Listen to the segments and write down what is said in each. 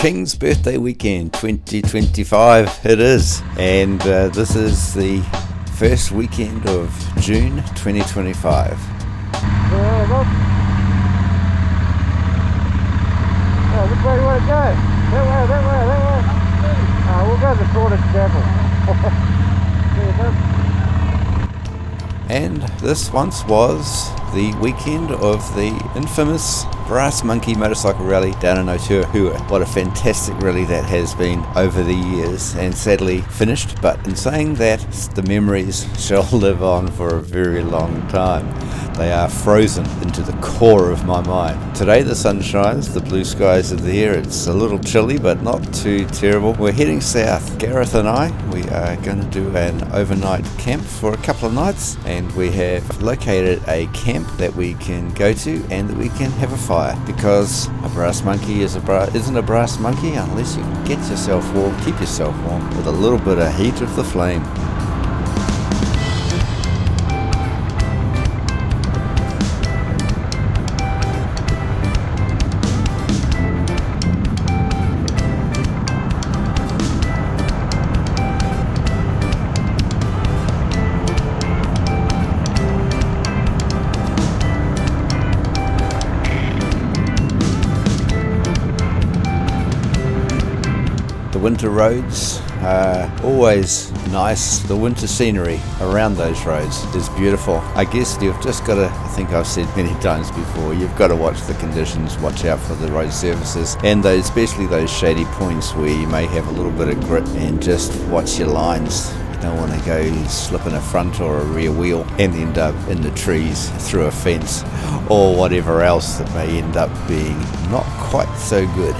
King's birthday weekend 2025 it is, and this is the first weekend of June 2025. Which way do you want to go? That way. We'll go to Sworded Chapel. And this once was the weekend of the infamous Brass Monkey Motorcycle Rally down in Otuahua. What a fantastic rally that has been over the years, and sadly finished, but in saying that, the memories shall live on for a very long time. They are frozen into the core of my mind. Today the sun shines, the blue skies are there, it's a little chilly but not too terrible. We're heading south. Gareth and I, we are going to do an overnight camp for a couple of nights, and we have located a camp that we can go to and that we can have a fire, because a brass monkey isn't a brass monkey unless you get yourself warm, keep yourself warm with a little bit of heat of the flame. Winter roads are always nice. The winter scenery around those roads is beautiful. I guess you've just got to, I think I've said many times before, you've got to watch the conditions, watch out for the road surfaces, and those, especially those shady points where you may have a little bit of grip, and just watch your lines. You don't want to go slipping a front or a rear wheel and end up in the trees, through a fence, or whatever else that may end up being not quite so good.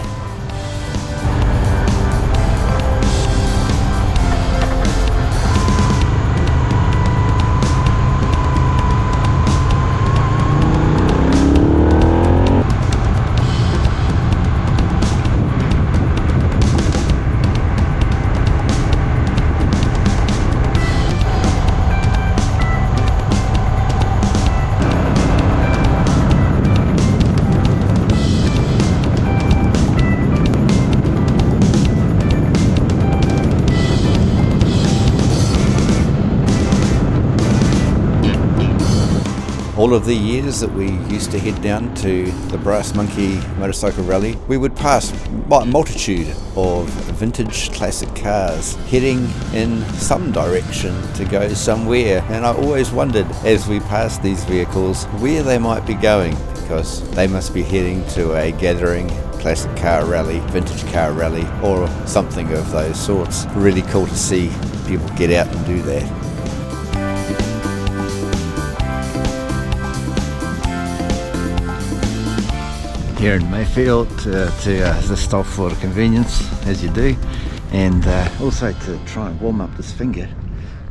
All of the years that we used to head down to the Brass Monkey Motorcycle Rally, we would pass a multitude of vintage classic cars heading in some direction to go somewhere, and I always wondered as we passed these vehicles where they might be going, because they must be heading to a gathering, classic car rally, vintage car rally, or something of those sorts. Really cool to see people get out and do that. Here in Mayfield to the stop for convenience, as you do, and also to try and warm up this finger.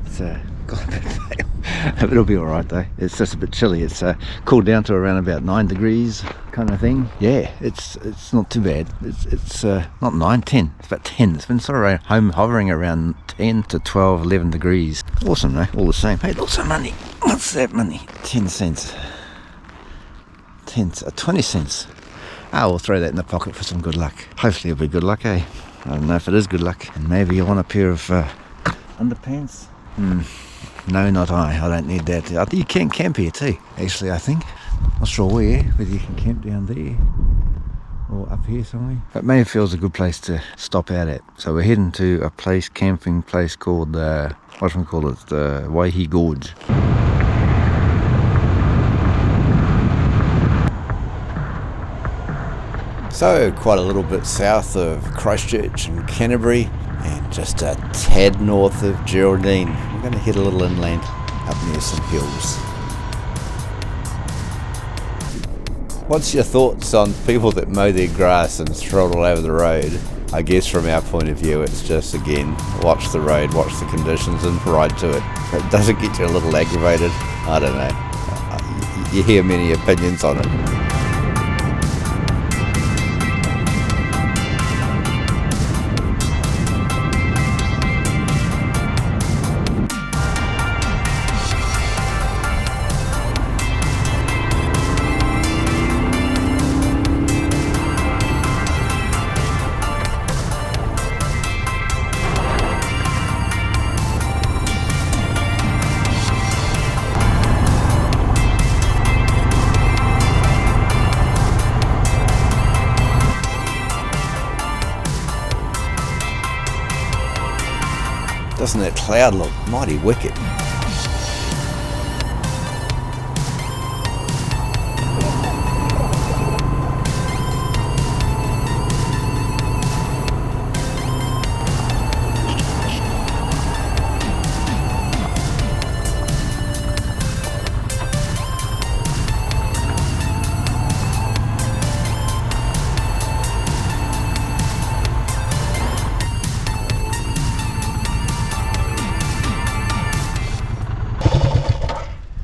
It's got a bit pale, but it'll be alright though. It's just a bit chilly. It's cooled down to around about 9 degrees kind of thing. Yeah, it's not too bad. It's not 9, 10, it's about 10. It's been sort of hovering around 10 to 12, 11 degrees. Awesome though, all the same. Hey, lots of money. What's that money? 10 cents. 20 cents. We'll throw that in the pocket for some good luck. Hopefully it'll be good luck, eh? I don't know if it is good luck. And maybe you want a pair of underpants? No, not I don't need that. I think you can camp here too, actually, I think. Not sure where, whether you can camp down there or up here somewhere. But Mayfield's a good place to stop out at. So we're heading to a camping place called, the Waihi Gorge. So quite a little bit south of Christchurch and Canterbury, and just a tad north of Geraldine. We're going to head a little inland up near some hills. What's your thoughts on people that mow their grass and throw it all over the road? I guess from our point of view it's just, again, watch the road, watch the conditions and ride to it. But does it get you a little aggravated? I don't know. You hear many opinions on it. Doesn't that cloud look mighty wicked?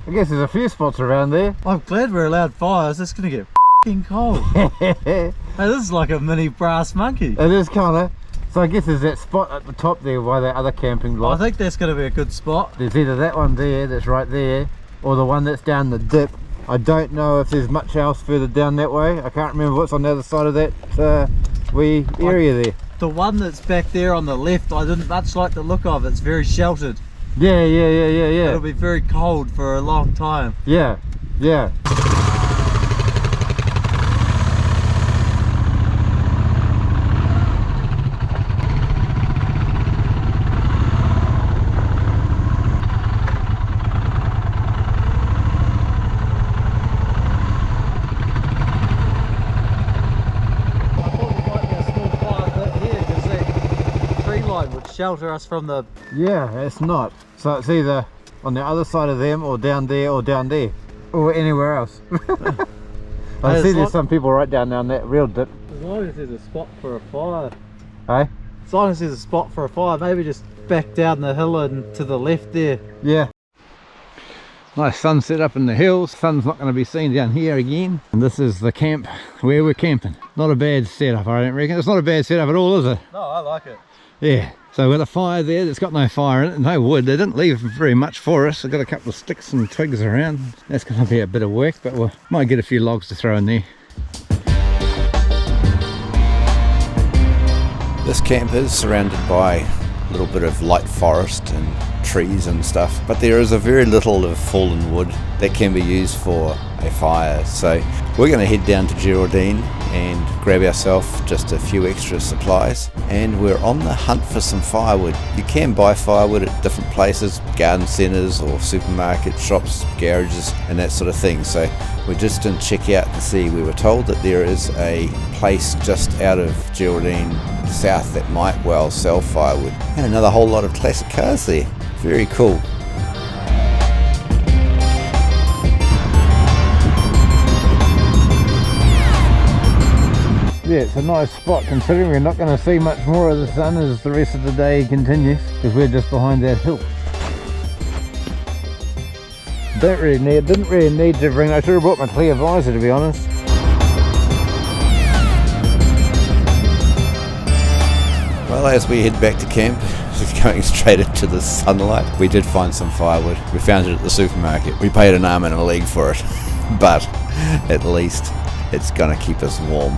I guess there's a few spots around there. I'm glad we're allowed fires. It's gonna get f***ing cold. Hey, this is like a mini brass monkey. It is kinda. So I guess there's that spot at the top there by that other camping lot. I think that's gonna be a good spot. There's either that one there that's right there, or the one that's down the dip. I don't know if there's much else further down that way. I can't remember what's on the other side of that wee area there. The one that's back there on the left, I didn't much like the look of. It's very sheltered. Yeah. It'll be very cold for a long time. Yeah. Would shelter us from the... Yeah, it's not. So it's either on the other side of them or down there or anywhere else. I see there's some people right down that real dip. As long as there's a spot for a fire. Hey? As long as there's a spot for a fire, maybe just back down the hill and to the left there. Yeah. Nice sunset up in the hills. Sun's not going to be seen down here again. And this is the camp where we're camping. Not a bad setup, I don't reckon. It's not a bad setup at all, is it? No, I like it. Yeah, so we've got a fire there that's got no fire in it, no wood. They didn't leave very much for us. I've got a couple of sticks and twigs around. That's going to be a bit of work, but we might get a few logs to throw in there. This camp is surrounded by a little bit of light forest and trees and stuff, but there is a very little of fallen wood that can be used for a fire. So we're going to head down to Geraldine and grab ourselves just a few extra supplies, and we're on the hunt for some firewood. You can buy firewood at different places, garden centres or supermarket shops, garages and that sort of thing. So we're just going to check out and see. We were told that there is a place just out of Geraldine south that might well sell firewood, and another whole lot of classic cars there. Very cool. Yeah, it's a nice spot considering we're not going to see much more of the sun as the rest of the day continues, because we're just behind that hill. Didn't really need to bring, I should have brought my clear visor to be honest. Well, as we head back to camp, going straight into the sunlight, we did find some firewood. We found it at the supermarket. We paid an arm and a leg for it, but at least it's going to keep us warm.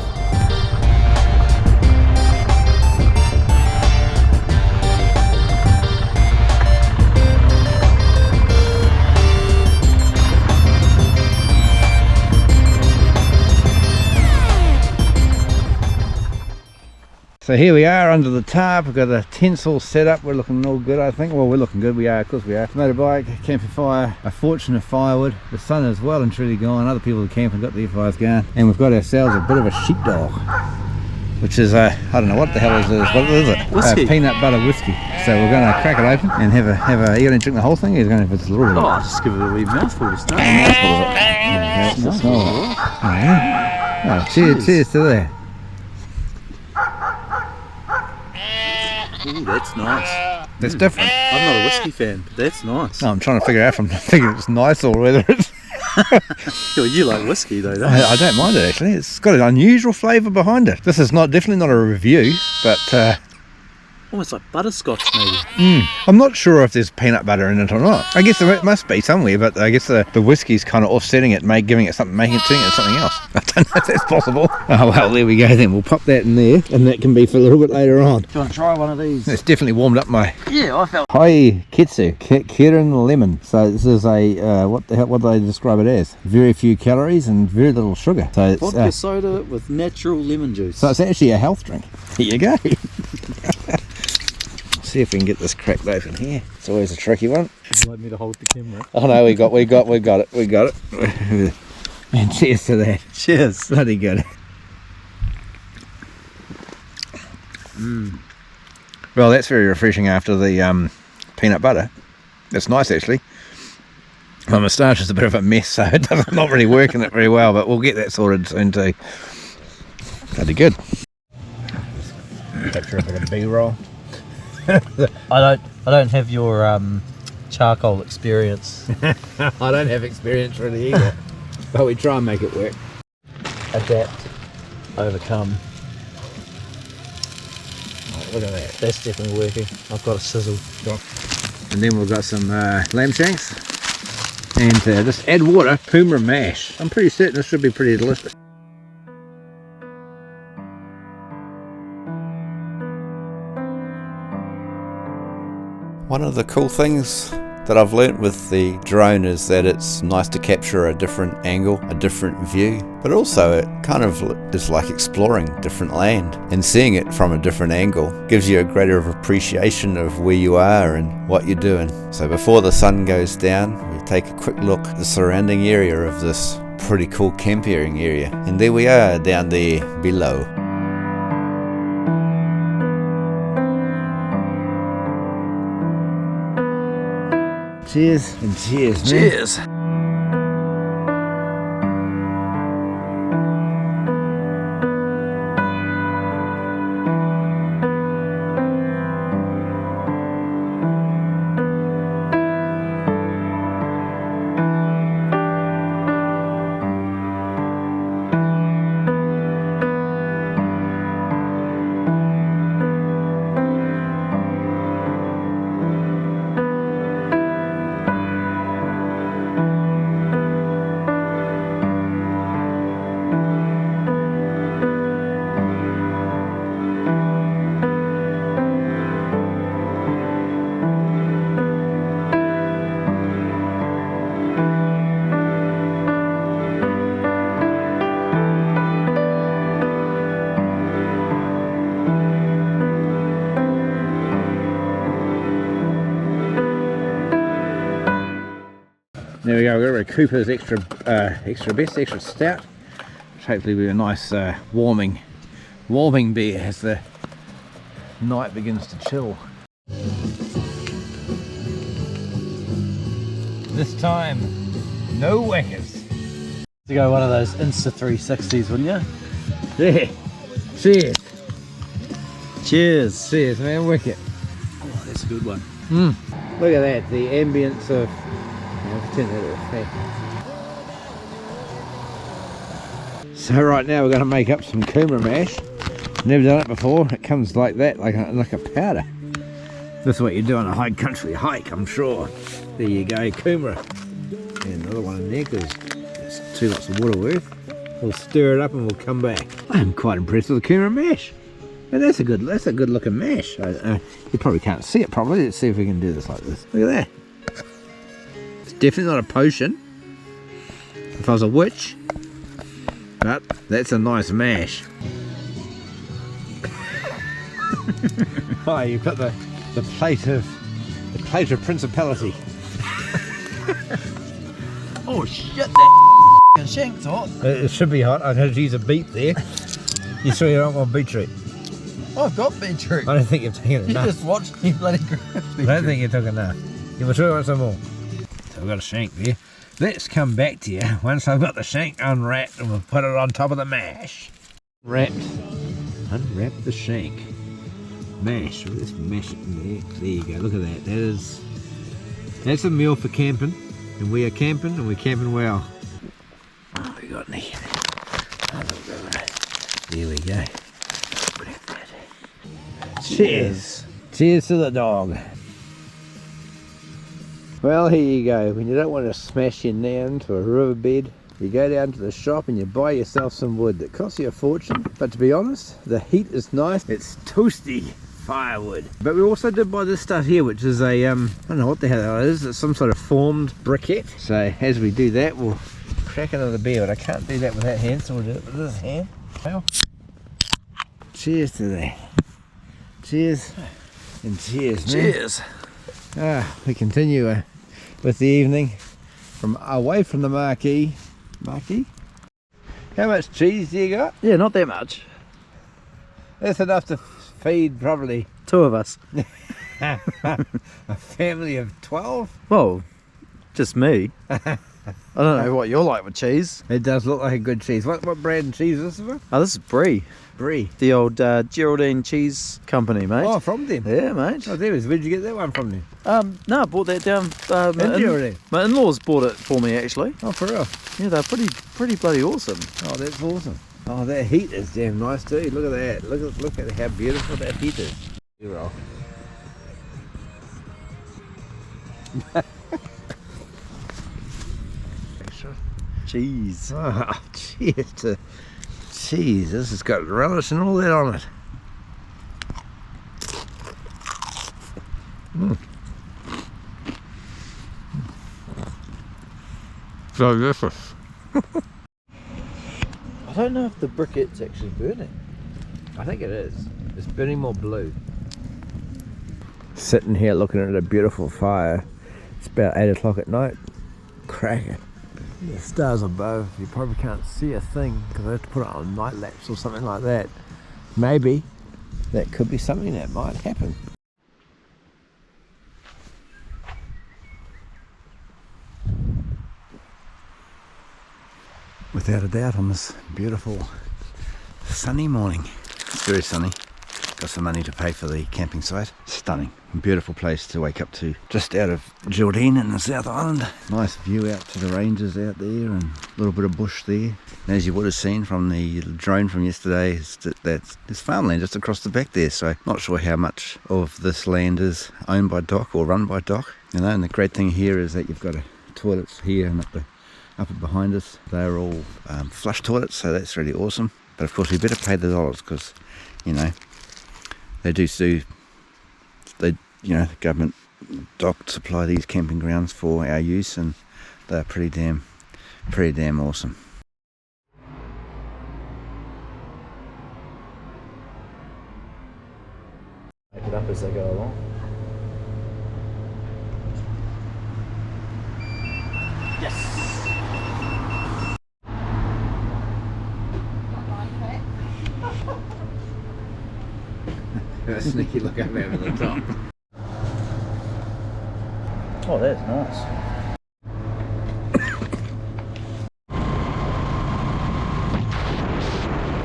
So here we are under the tarp. We've got a tent all set up. We're looking all good, I think. Well, we're looking good. We are, of course we are. Motorbike, camping fire, a fortune of firewood. The sun is well and truly gone. Other people are camping, got their fires going. And we've got ourselves a bit of a sheepdog, which is I don't know what the hell is this. What is it? Whiskey. Peanut butter whiskey. So we're going to crack it open and have a. You're going to drink the whole thing? Or you're going to have a little bit? Oh, I'll just give it a wee mouthful to start. Cheers to that. Ooh, that's nice. That's different. I'm not a whiskey fan, but that's nice. No, I'm trying to figure out if I'm thinking it's nice or whether it's... Well, you like whiskey though, don't you? I don't mind it actually. It's got an unusual flavour behind it. This is definitely not a review, but Almost like butterscotch maybe. I'm not sure if there's peanut butter in it or not. I guess there must be somewhere, but I guess the whiskey's kind of offsetting it, making it something else. I don't know if that's possible. Oh well, there we go then. We'll pop that in there, and that can be for a little bit later on. Do you want to try one of these? It's definitely warmed up my... Yeah, I felt... Hai Ketsu, Kirin lemon. So this is a, what do they describe it as? Very few calories and very little sugar. So it's vodka soda with natural lemon juice. So it's actually a health drink. Here you go. See see if we can get this cracked open here. It's always a tricky one. Would you like me to hold the camera? Oh no, we got it. And cheers to that. Cheers. Bloody good. Well, that's very refreshing after the peanut butter. It's nice actually. My moustache is a bit of a mess, so I'm not really working it very well, but we'll get that sorted soon too. That'd be good. Capture a bit of B-roll. I don't have your charcoal experience. I don't have experience really either, but we try and make it work. Adapt, overcome. Oh, look at that. That's definitely working. I've got a sizzle. And then we've got some lamb shanks. And just add water, kumara mash. I'm pretty certain this should be pretty delicious. One of the cool things that I've learnt with the drone is that it's nice to capture a different angle, a different view, but also it kind of is like exploring different land, and seeing it from a different angle gives you a greater appreciation of where you are and what you're doing. So before the sun goes down, we take a quick look at the surrounding area of this pretty cool camping area, and there we are down there below. Cheers and cheers, man. Cheers. There we go, we've got a Cooper's extra stout, which hopefully will be a nice warming beer as the night begins to chill. This time, no whackers. To go one of those Insta 360s, wouldn't you? Yeah, cheers. Cheers. Cheers, man, wicked. Oh, that's a good one. Look at that, the ambience of... turn that off, hey. So right now we're going to make up some kumara mash. Never done it before. It comes like that, like a powder. This is what you do on a high country hike, I'm sure. There you go, kumara. And another one in there because there's 2 lots of water worth. We'll stir it up and we'll come back. I'm quite impressed with the kumara mash. And that's a good looking mash. You probably can't see it properly. Let's see if we can do this like this. Look at that. Definitely not a potion if I was a witch, but that's a nice mash. Oh, you've got the plate of principality. Oh shit, that shank's hot. It should be hot. I'm going to use a beet there. You sure you don't want beetroot? I've got beetroot. I don't think you've taken You enough. just watched me bloody grab beetroot. I don't think you took enough. You sure you want some more? So we've got a shank there. Let's come back to you once I've got the shank unwrapped and we'll put it on top of the mash. Unwrap the shank. Mash. Let's mash it in there. There you go. Look at that. That's a meal for camping, and we are camping, and we're camping well. What have we got in here? There we go. Grab that. Cheers. Cheers to the dog. Well, here you go. When you don't want to smash your down to a riverbed, you go down to the shop and you buy yourself some wood that costs you a fortune. But to be honest, the heat is nice. It's toasty firewood. But we also did buy this stuff here, which is a, I don't know what the hell that is. It's some sort of formed briquette. So as we do that, we'll crack another beer. But I can't do that with that hand, so we'll do it with this hand. Well, cheers to that. Cheers. And cheers, man. Cheers. We continue with the evening from away from the marquee. How much cheese do you got? Yeah, not that much. That's enough to feed probably 2 of us. a family of 12. Well, just me. I don't know what you're like with cheese. It does look like a good cheese. What brand of cheese is this one? Oh, this is Brie. Brie. The old Geraldine Cheese Company, mate. Oh, from them? Yeah, mate. Oh, there is. Where'd you get that one from then? No, I bought that down. In Geraldine? My in-laws bought it for me, actually. Oh, for real? Yeah, they're pretty bloody awesome. Oh, that's awesome. Oh, that heat is damn nice too. Look at that. Look at how beautiful that heat is. You're off. Cheese. Oh, cheers to cheese. This has got relish and all that on it. So delicious. I don't know if the briquette's actually burning. I think it is. It's burning more blue. Sitting here looking at a beautiful fire. It's about 8 o'clock at night. Cracker. The stars above, you probably can't see a thing because I have to put it on night lapse or something like that. Maybe that could be something that might happen. Without a doubt, on this beautiful sunny morning. It's very sunny. Got some money to pay for the camping site. Stunning. Beautiful place to wake up to. Just out of Geraldine in the South Island. Nice view out to the ranges out there and a little bit of bush there. And as you would have seen from the drone from yesterday, there's farmland just across the back there. So not sure how much of this land is owned by Doc or run by Doc. You know, and the great thing here is that you've got toilets here and up behind us. They're all flush toilets, so that's really awesome. But of course we better pay the dollars because, you know, the government Doc supply these camping grounds for our use, and they're pretty damn awesome. Make it up as they go along. Yes. A sneaky look up over the top. Oh, that's nice.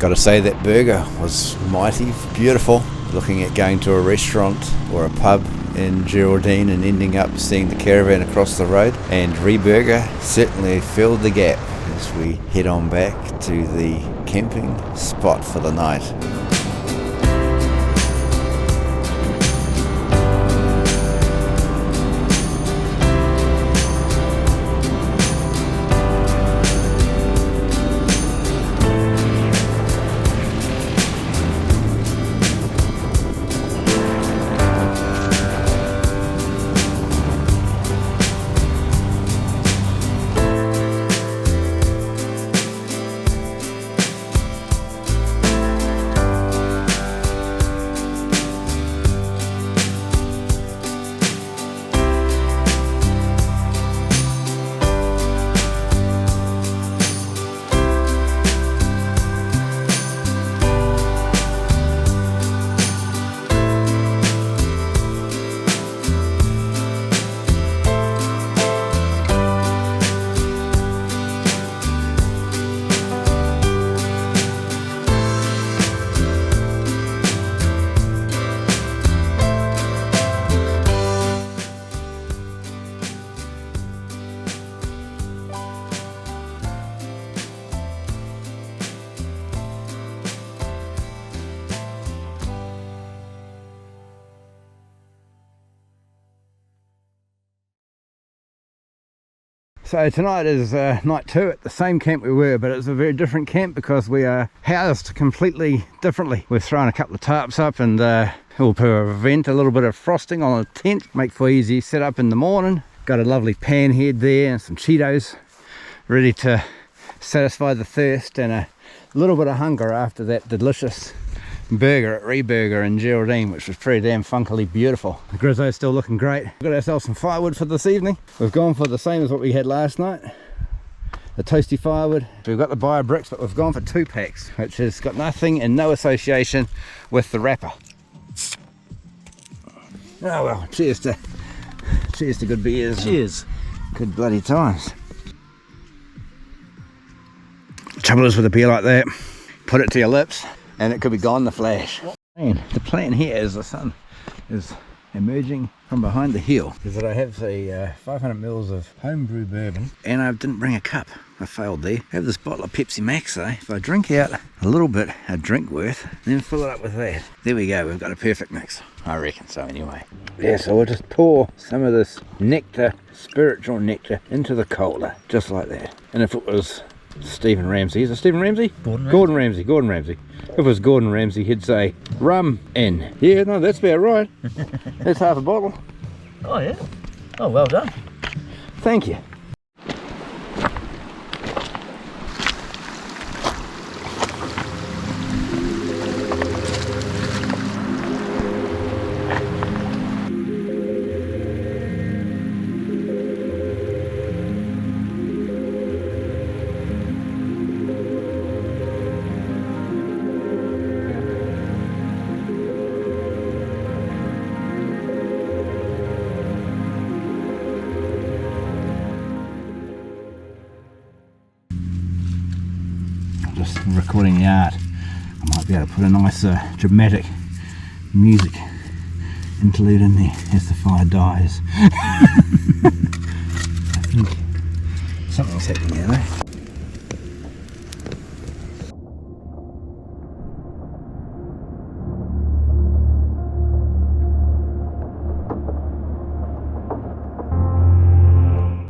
Gotta say that burger was mighty beautiful. Looking at going to a restaurant or a pub in Geraldine and ending up seeing the caravan across the road, and Burger certainly filled the gap as we head on back to the camping spot for the night. So tonight is night 2 at the same camp we were, but it's a very different camp because we are housed completely differently. We've thrown a couple of tarps up and we'll put a vent, a little bit of frosting on a tent, make for easy setup in the morning. Got a lovely pan head there and some Cheetos, ready to satisfy the thirst and a little bit of hunger after that delicious burger at Reburger in Geraldine, which was pretty damn funkily beautiful. The Grizzo's still looking great. We've got ourselves some firewood for this evening. We've gone for the same as what we had last night, the toasty firewood. We've got the bio bricks, but we've gone for 2 packs, which has got nothing and no association with the wrapper. Oh well, cheers to good beers. Cheers. Good bloody times. Trouble is with a beer like that, put it to your lips and it could be gone in a flash. And the plan here is the sun is emerging from behind the hill, is that I have the 500 mils of homebrew bourbon, and I didn't bring a cup. I failed there. I have this bottle of Pepsi Max though. If I drink out a little bit, a drink worth, then fill it up with that. There we go, we've got a perfect mix. I reckon so anyway. Yeah, so we'll just pour some of this nectar, spiritual nectar, into the cooler, just like that. And if it was Stephen Ramsay, is it Stephen Ramsay? Gordon Ramsay. If it was Gordon Ramsay, he'd say, rum in. Yeah, no, that's about right. That's half a bottle. Oh yeah. Oh, well done. Thank you. Just recording the art. I might be able to put a nice dramatic music interlude in there as the fire dies. I think something's happening here though.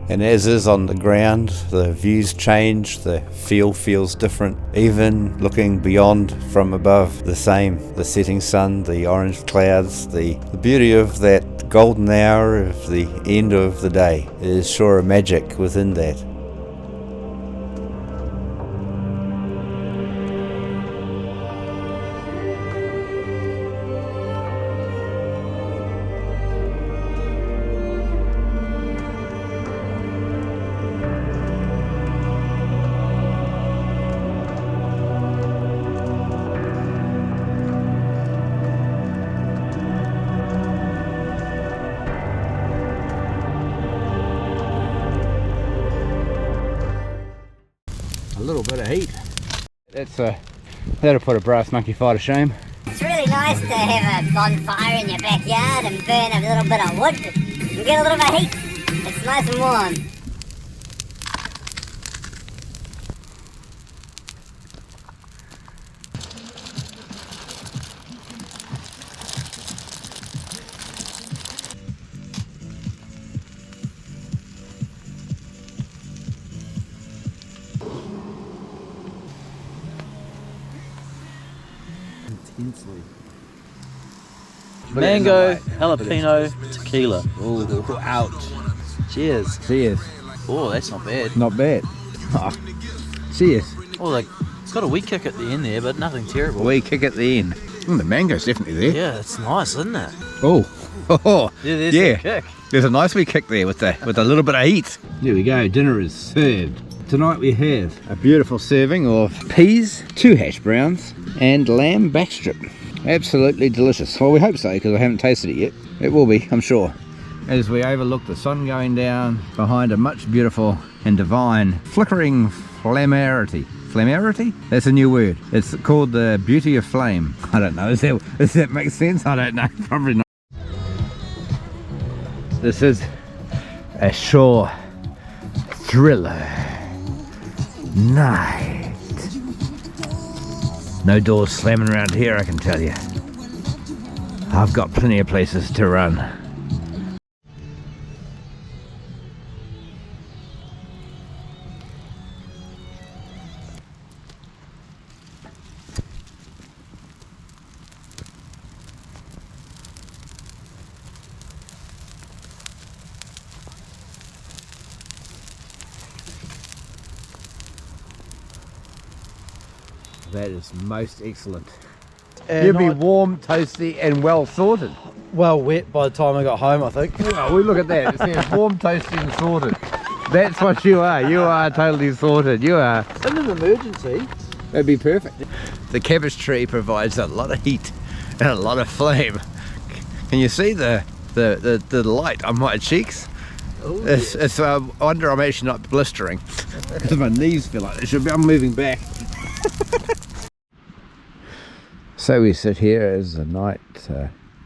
And as is on the ground, the views change, the feel feels different. Even looking beyond from above, the same. The setting sun, the orange clouds, the beauty of that golden hour of the end of the day is sure a magic within that. A little bit of heat. That'll put a brass monkey fire to shame. It's really nice to have a bonfire in your backyard and burn a little bit of wood and get a little bit of heat. It's nice and warm. Intensely. Mango, jalapeno, tequila. Oh, ouch. Cheers. Cheers. Oh, that's not bad. Not bad. Oh, cheers. Oh, like, it's got a wee kick at the end there, but nothing terrible. We kick at the end. The mango's definitely there. Yeah, it's nice, isn't it? Oh, Yeah, there's yeah. the kick. There's a nice wee kick there with a little bit of heat. There we go, dinner is served. Tonight we have a beautiful serving of peas, 2 hash browns, and lamb backstrip. Absolutely delicious. Well, we hope so, because I haven't tasted it yet. It will be, I'm sure. As we overlook the sun going down behind a much beautiful and divine flickering flamarity. Flamarity? That's a new word. It's called the beauty of flame. I don't know, does that make sense? I don't know, probably not. This is a shore thriller night. No doors slamming around here, I can tell you. I've got plenty of places to run. That is most excellent. You'd be I'd- warm, toasty, and well sorted. well wet by the time I got home, I think. Well, we look at that. It says warm, toasty, and sorted. That's what you are. You are totally sorted. You are. In an emergency. That'd be perfect. The cabbage tree provides a lot of heat and a lot of flame. Can you see the light on my cheeks? Ooh, It's I wonder I'm actually not blistering because my knees feel like they should be. I'm moving back. So we sit here as the night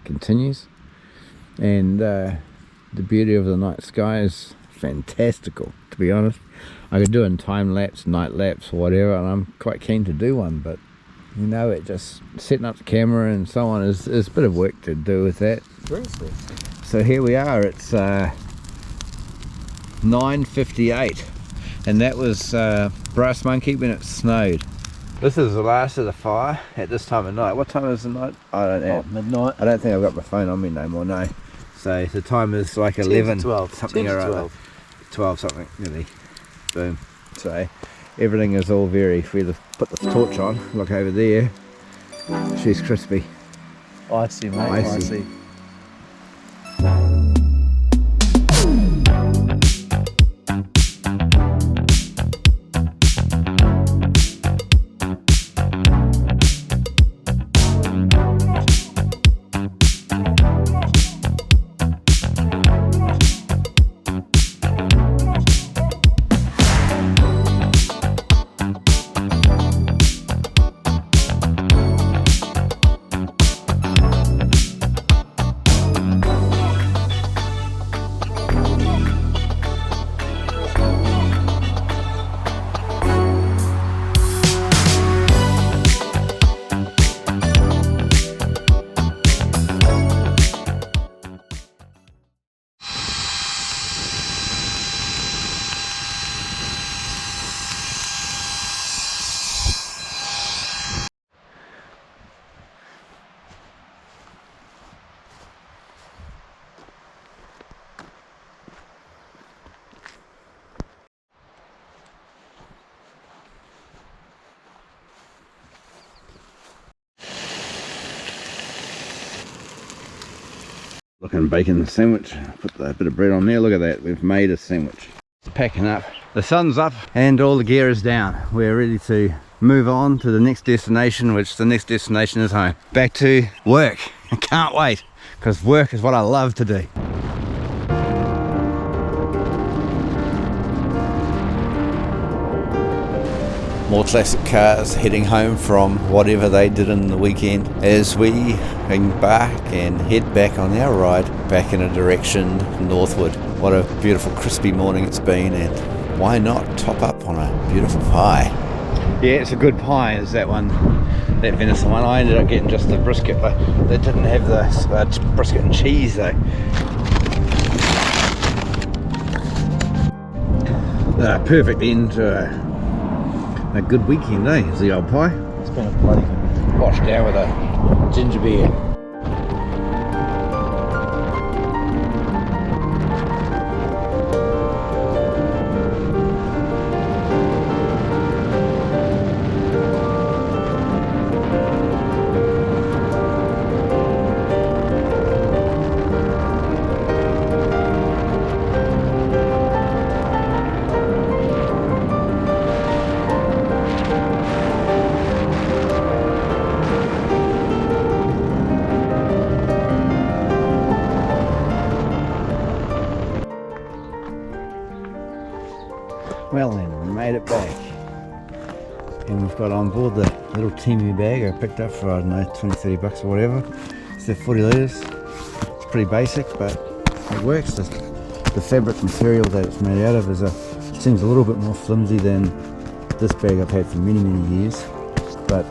continues, and the beauty of the night sky is fantastical, to be honest. I could do it in time lapse, night lapse, or whatever, and I'm quite keen to do one, but you know, it just setting up the camera and so on is a bit of work to do with that. seriously. So here we are. It's 9:58, and that was Brass Monkey when it snowed. This is the last of the fire at this time of night. What time is the night? I don't know. Midnight. I don't think I've got my phone on me no more. No. So the time is like 10 to 11, 12. something 10 to or other. 12. 12 something, really. Boom. So everything is all very. If we put the torch on, look over there. She's crispy. Icy, mate. Icy. Looking bacon sandwich. Put a bit of bread on there. Look at that. We've made a sandwich. Packing up. The sun's up and all the gear is down. We're ready to move on to the next destination, which the next destination is home. Back to work. I can't wait, because work is what I love to do. More classic cars heading home from whatever they did in the weekend as we embark and head back on our ride back in a direction northward. What a beautiful crispy morning it's been, and why not top up on a beautiful pie? Yeah, it's a good pie, is that one, that venison one. I ended up getting just the brisket, but they didn't have the brisket and cheese though. Perfect end to a good weekend, eh? Is the old pie. It's been a bloody Washed down with a ginger beer. Well then, we made it back, and we've got on board the little Temu bag I picked up for, I don't know, 20-30 bucks or whatever. It's the 40 litres. It's pretty basic, but it works. The fabric material that it's made out of seems a little bit more flimsy than this bag I've had for many years, but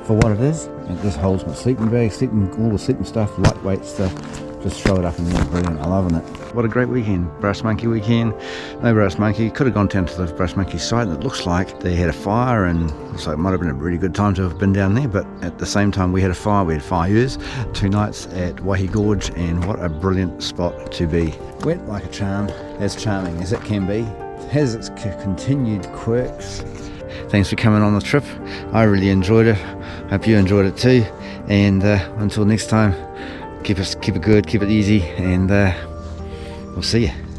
for what it is, it just holds my sleeping bag, all the sleeping stuff, lightweight stuff. Just throw it up in there, brilliant. I'm loving it. What a great weekend. Brass Monkey weekend. No Brass Monkey. Could have gone down to the Brass Monkey site, and it looks like they had a fire, and looks like it might have been a really good time to have been down there, but at the same time we had a fire. We had fires 2 nights at Waihi Gorge, and what a brilliant spot to be. Went like a charm, as charming as it can be. Has its continued quirks. Thanks for coming on the trip. I really enjoyed it. Hope you enjoyed it too. And until next time, keep it good, keep it easy, and we'll see you.